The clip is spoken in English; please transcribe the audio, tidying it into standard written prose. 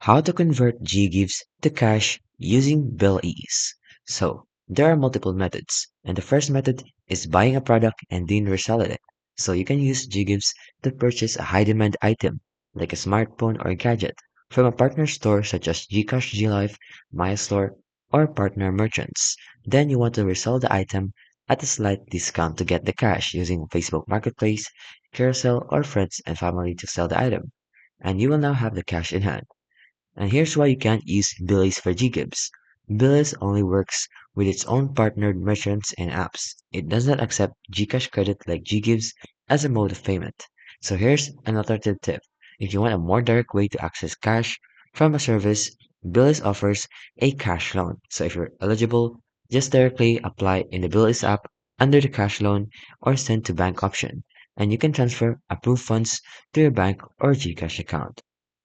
How to convert GGives to cash using Billease. So, there are multiple methods, and the first method is buying a product and then reselling it. So you can use GGives to purchase a high-demand item, like a smartphone or gadget, from a partner store such as Gcash, GLife, MyStore, or partner merchants. Then you want to resell the item at a slight discount to get the cash using Facebook Marketplace, Carousel, or friends and family to sell the item. And you will now have the cash in hand. And here's why you can't use Billease for GGives. Billease only works with its own partnered merchants and apps. It does not accept Gcash credit like GGives as a mode of payment. So here's an alternative tip. If you want a more direct way to access cash from a service, Billease offers a cash loan. So if you're eligible, just directly apply in the Billease app under the cash loan or send to bank option. And you can transfer approved funds to your bank or Gcash account.